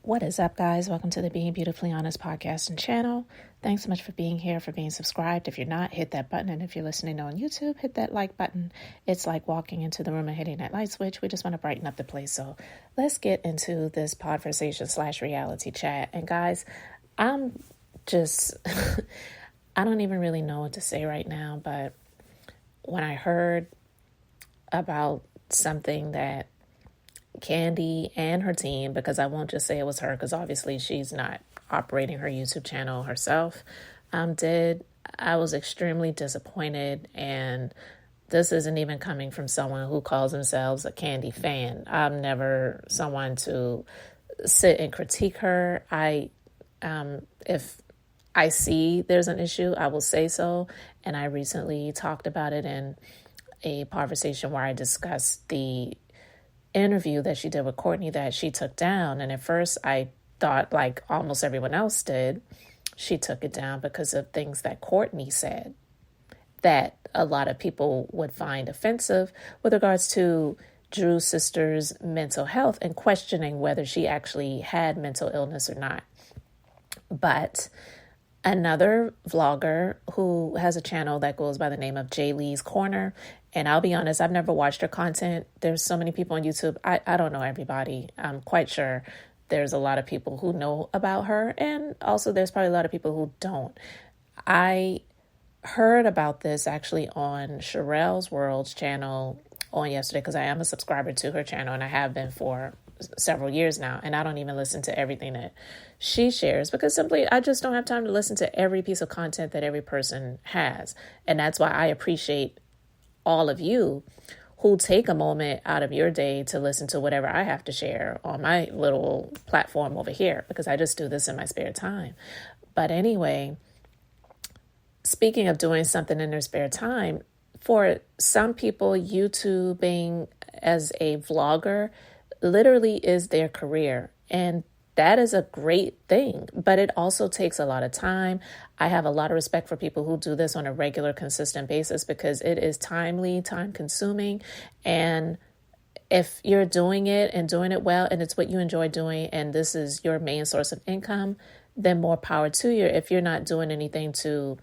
What is up, guys? Welcome to the Being Beautifully Honest podcast and channel. Thanks so much for being here, for being subscribed. If you're not, hit that button. And if you're listening on YouTube, hit that like button. It's like walking into the room and hitting that light switch. We just want to brighten up the place. So let's get into this podversation/reality chat. And guys, I'm just, I don't even really know what to say right now. But when I heard about something that Kandi and her team, because I won't just say it was her, because obviously she's not operating her YouTube channel herself, I was extremely disappointed. And this isn't even coming from someone who calls themselves a Kandi fan. I'm never someone to sit and critique her. If I see there's an issue, I will say so. And I recently talked about it in a conversation where I discussed the interview that she did with Courtney that she took down. And at first I thought, like almost everyone else did, she took it down because of things that Courtney said that a lot of people would find offensive with regards to Drew's sister's mental health and questioning whether she actually had mental illness or not. But another vlogger who has a channel that goes by the name of jayleescorner, and I'll be honest, I've never watched her content. There's so many people on YouTube. I don't know everybody. I'm quite sure there's a lot of people who know about her, and also there's probably a lot of people who don't. I heard about this actually on Sherelle's World's channel on yesterday, because I am a subscriber to her channel, and I have been for several years now, and I don't even listen to everything that she shares because simply I just don't have time to listen to every piece of content that every person has. And that's why I appreciate all of you who take a moment out of your day to listen to whatever I have to share on my little platform over here, because I just do this in my spare time. But anyway, speaking of doing something in their spare time, for some people, YouTubing as a vlogger literally is their career. And that is a great thing, but it also takes a lot of time. I have a lot of respect for people who do this on a regular, consistent basis because it is timely, time consuming. And if you're doing it and doing it well, and it's what you enjoy doing, and this is your main source of income, then more power to you. If you're not doing anything to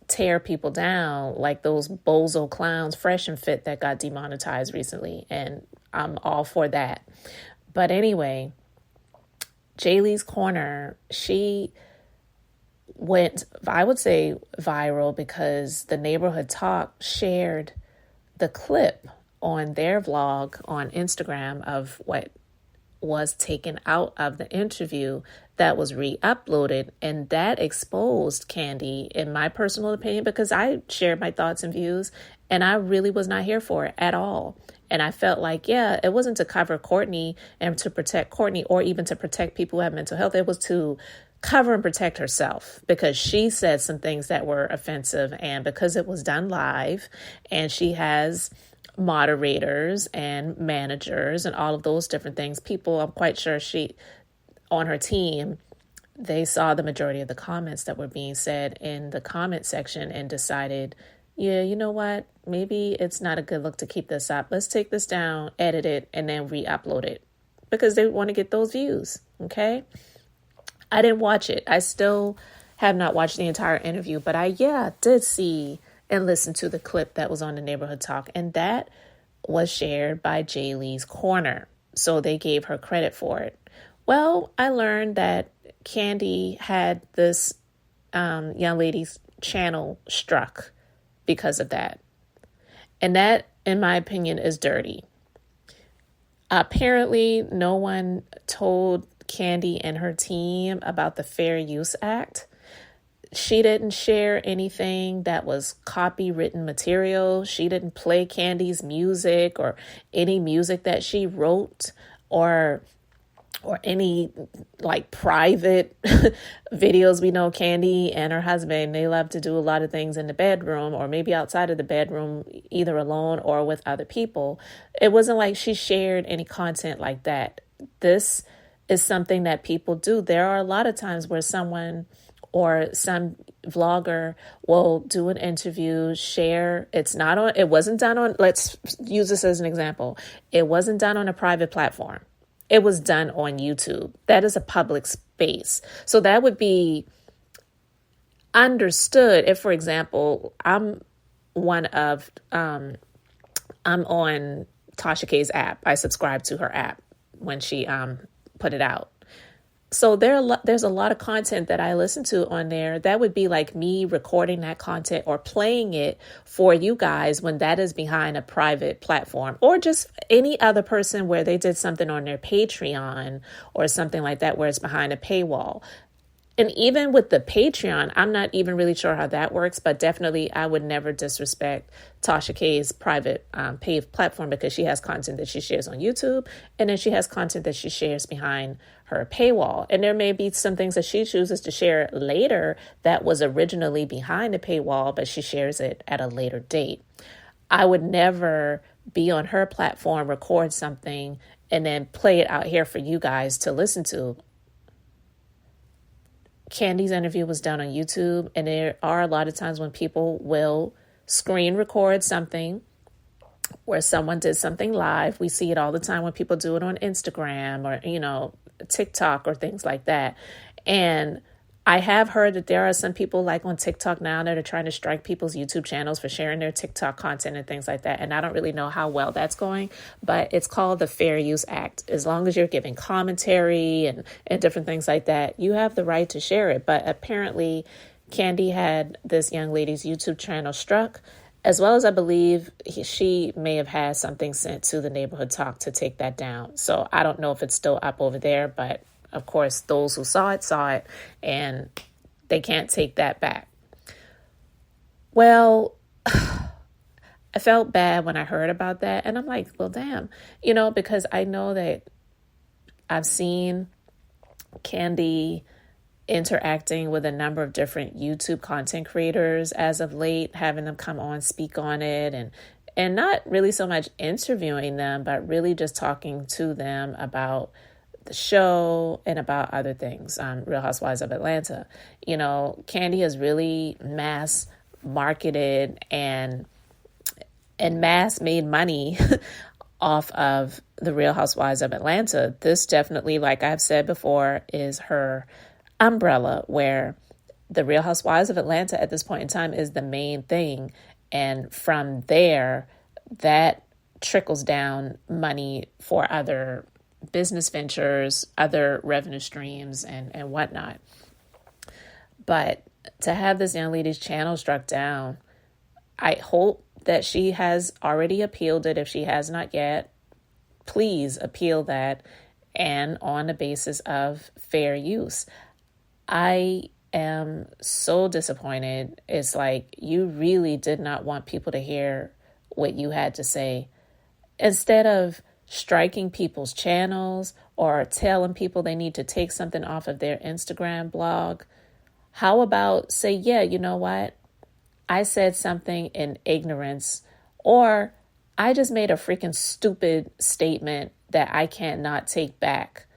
tear people down like those bozo clowns, Fresh and Fit, that got demonetized recently, and I'm all for that. But anyway, jayleescorner, she went, I would say, viral because the Neighborhood Talk shared the clip on their vlog on Instagram of what was taken out of the interview that was re-uploaded, and that exposed Kandi, in my personal opinion, because I shared my thoughts and views, and I really was not here for it at all. And I felt like, yeah, it wasn't to cover Courtney and to protect Courtney or even to protect people who have mental health. It was to cover and protect herself because she said some things that were offensive, and because it was done live and she has moderators and managers and all of those different things. People, I'm quite sure she, on her team, they saw the majority of the comments that were being said in the comment section and decided, yeah, you know what? Maybe it's not a good look to keep this up. Let's take this down, edit it, and then re-upload it because they want to get those views. Okay. I didn't watch it. I still have not watched the entire interview, but I did see and listen to the clip that was on the Neighborhood Talk, and that was shared by jayleescorner. So they gave her credit for it. Well, I learned that Kandi had this young lady's channel struck because of that. And that, in my opinion, is dirty. Apparently, no one told Kandi and her team about the Fair Use Act. She didn't share anything that was copywritten material. She didn't play Kandi's music or any music that she wrote or any like private videos. We know Kandi and her husband, they love to do a lot of things in the bedroom or maybe outside of the bedroom, either alone or with other people. It wasn't like she shared any content like that. This is something that people do. There are a lot of times where someone or some vlogger will do an interview, share. It wasn't done on, let's use this as an example. It wasn't done on a private platform. it was done on YouTube. That is a public space. So that would be understood if, for example, I'm on Tasha K's app. I subscribe to her app when she put it out. So there's a lot of content that I listen to on there. That would be like me recording that content or playing it for you guys when that is behind a private platform, or just any other person where they did something on their Patreon or something like that where it's behind a paywall. And even with the Patreon, I'm not even really sure how that works, but definitely I would never disrespect Tasha K's private paid platform, because she has content that she shares on YouTube, and then she has content that she shares behind her paywall. And there may be some things that she chooses to share later that was originally behind the paywall, but she shares it at a later date. I would never be on her platform, record something, and then play it out here for you guys to listen to. Kandi's interview was done on YouTube, and there are a lot of times when people will screen record something where someone did something live. We see it all the time when people do it on Instagram or, TikTok or things like that. And I have heard that there are some people like on TikTok now that are trying to strike people's YouTube channels for sharing their TikTok content and things like that. And I don't really know how well that's going, but it's called the Fair Use Act. As long as you're giving commentary and different things like that, you have the right to share it. But apparently Kandi had this young lady's YouTube channel struck, as well as I believe she may have had something sent to the Neighborhood Talk to take that down. So I don't know if it's still up over there, but of course, those who saw it, and they can't take that back. Well, I felt bad when I heard about that. And I'm like, well, damn, because I know that I've seen Kandi interacting with a number of different YouTube content creators as of late, having them come on, speak on it, and not really so much interviewing them, but really just talking to them about the show and about other things. Real Housewives of Atlanta. Kandi has really mass marketed and mass made money off of the Real Housewives of Atlanta. This definitely, like I've said before, is her umbrella, where the Real Housewives of Atlanta at this point in time is the main thing. And from there, that trickles down money for other business ventures, other revenue streams, and whatnot. But to have this young lady's channel struck down, I hope that she has already appealed it. If she has not yet, please appeal that, and on the basis of fair use. I am so disappointed. It's like you really did not want people to hear what you had to say. Instead of striking people's channels or telling people they need to take something off of their Instagram blog, how about say, yeah, you know what? I said something in ignorance, or I just made a freaking stupid statement that I can't not take back.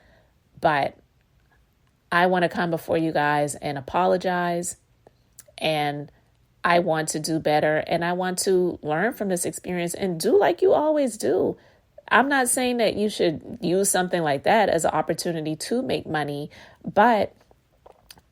But I want to come before you guys and apologize, and I want to do better, and I want to learn from this experience and do like you always do. I'm not saying that you should use something like that as an opportunity to make money, but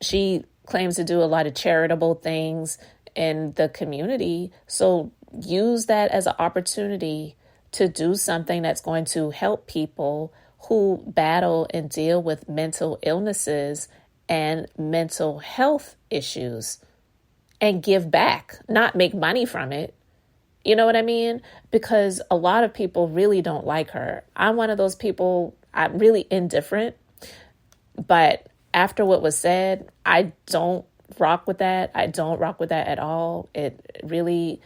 she claims to do a lot of charitable things in the community. So use that as an opportunity to do something that's going to help people who battle and deal with mental illnesses and mental health issues, and give back, not make money from it. You know what I mean? Because a lot of people really don't like her. I'm one of those people. I'm really indifferent. But after what was said, I don't rock with that. I don't rock with that at all. It really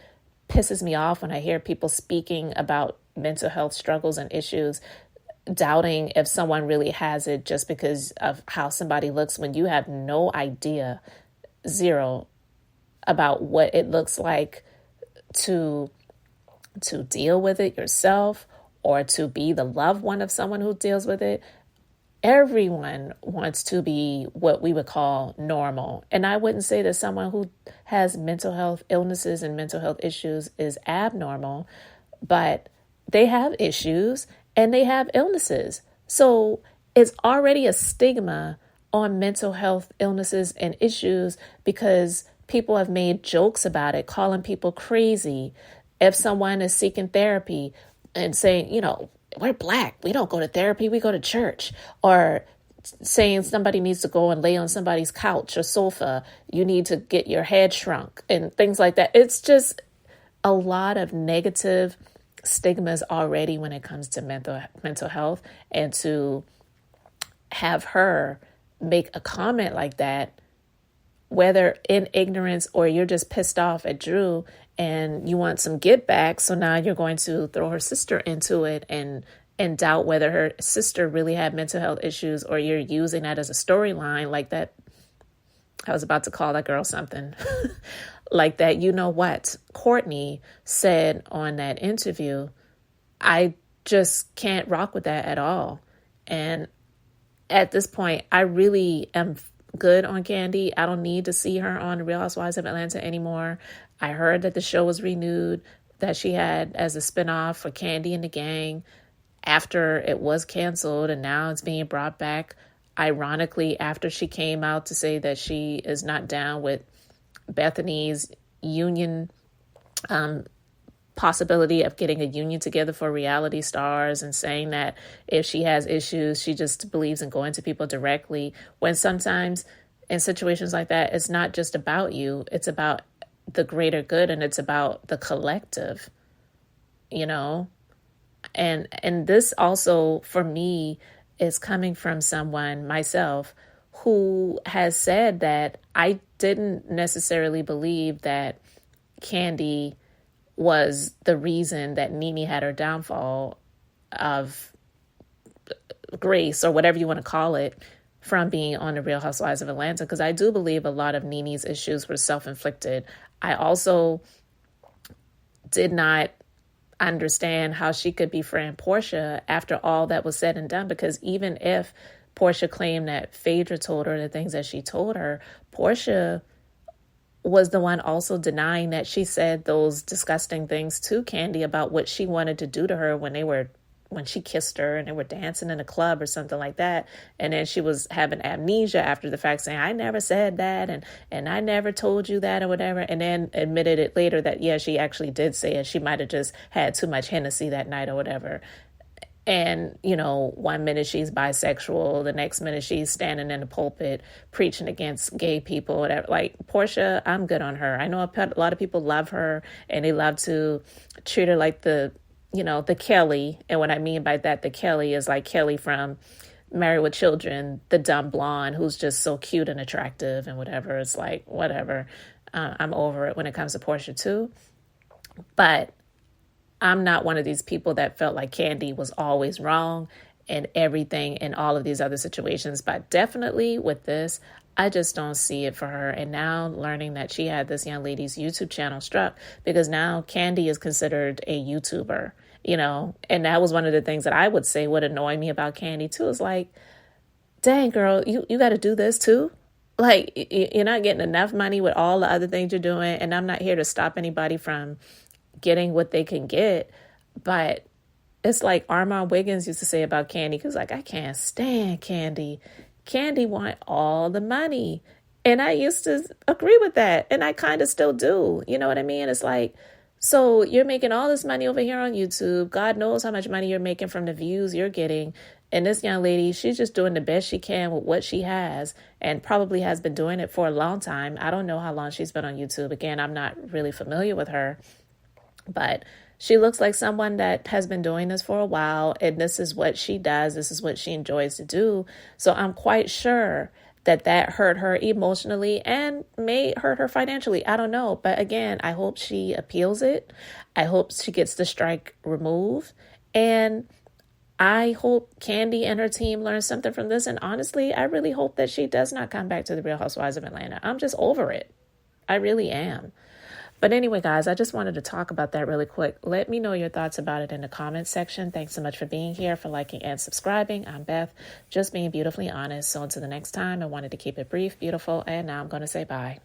pisses me off when I hear people speaking about mental health struggles and issues, doubting if someone really has it just because of how somebody looks, when you have no idea, zero, about what it looks like to deal with it yourself, or to be the loved one of someone who deals with it. Everyone wants to be what we would call normal. And I wouldn't say that someone who has mental health illnesses and mental health issues is abnormal, but they have issues and they have illnesses. So it's already a stigma on mental health illnesses and issues because people have made jokes about it, calling people crazy. If someone is seeking therapy and saying, we're Black, we don't go to therapy, we go to church, or saying somebody needs to go and lay on somebody's couch or sofa, you need to get your head shrunk and things like that. It's just a lot of negative stigmas already when it comes to mental health, and to have her make a comment like that, whether in ignorance or you're just pissed off at Drew and you want some get back. So now you're going to throw her sister into it and doubt whether her sister really had mental health issues, or you're using that as a storyline like that. I was about to call that girl something like that. You know what Courtney said on that interview, I just can't rock with that at all. And at this point, I really am good on Kandi. I don't need to see her on The Real Housewives of Atlanta anymore. I heard that the show was renewed, that she had as a spinoff for Kandi and the Gang after it was canceled, and now it's being brought back, ironically, after she came out to say that she is not down with Bethany's union possibility of getting a union together for reality stars, and saying that if she has issues, she just believes in going to people directly, when sometimes in situations like that, it's not just about you, it's about the greater good, and it's about the collective, and this also for me is coming from someone myself who has said that I didn't necessarily believe that Kandi was the reason that Nene had her downfall of grace, or whatever you want to call it, from being on The Real Housewives of Atlanta, because I do believe a lot of Nene's issues were self-inflicted. I also did not understand how she could befriend Portia after all that was said and done, because even if Portia claimed that Phaedra told her the things that she told her, Portia was the one also denying that she said those disgusting things to Kandi about what she wanted to do to her when she kissed her and they were dancing in a club or something like that. And then she was having amnesia after the fact, saying, I never said that, and I never told you that, or whatever. And then admitted it later that, yeah, she actually did say it. She might have just had too much Hennessy that night or whatever. And, 1 minute she's bisexual, the next minute she's standing in the pulpit preaching against gay people, whatever. Like, Portia, I'm good on her. I know a lot of people love her, and they love to treat her like the Kelly. And what I mean by that, the Kelly is like Kelly from Married with Children, the dumb blonde who's just so cute and attractive and whatever. It's like, whatever. I'm over it when it comes to Portia too. But I'm not one of these people that felt like Kandi was always wrong and everything in all of these other situations. But definitely with this, I just don't see it for her. And now learning that she had this young lady's YouTube channel struck, because now Kandi is considered a YouTuber, and that was one of the things that I would say would annoy me about Kandi too, is like, dang girl, you got to do this too. Like, you're not getting enough money with all the other things you're doing. And I'm not here to stop anybody from getting what they can get, but it's like Armand Wiggins used to say about Kandi, because like, I can't stand Kandi. Kandi want all the money. And I used to agree with that. And I kind of still do. You know what I mean? It's like, so you're making all this money over here on YouTube. God knows how much money you're making from the views you're getting. And this young lady, she's just doing the best she can with what she has, and probably has been doing it for a long time. I don't know how long she's been on YouTube. Again, I'm not really familiar with her, but she looks like someone that has been doing this for a while, and this is what she does. This is what she enjoys to do. So I'm quite sure that hurt her emotionally and may hurt her financially. I don't know. But again, I hope she appeals it. I hope she gets the strike removed. And I hope Kandi and her team learn something from this. And honestly, I really hope that she does not come back to The Real Housewives of Atlanta. I'm just over it. I really am. But anyway, guys, I just wanted to talk about that really quick. Let me know your thoughts about it in the comments section. Thanks so much for being here, for liking and subscribing. I'm Beth, just being beautifully honest. So until the next time, I wanted to keep it brief, beautiful, and now I'm going to say bye.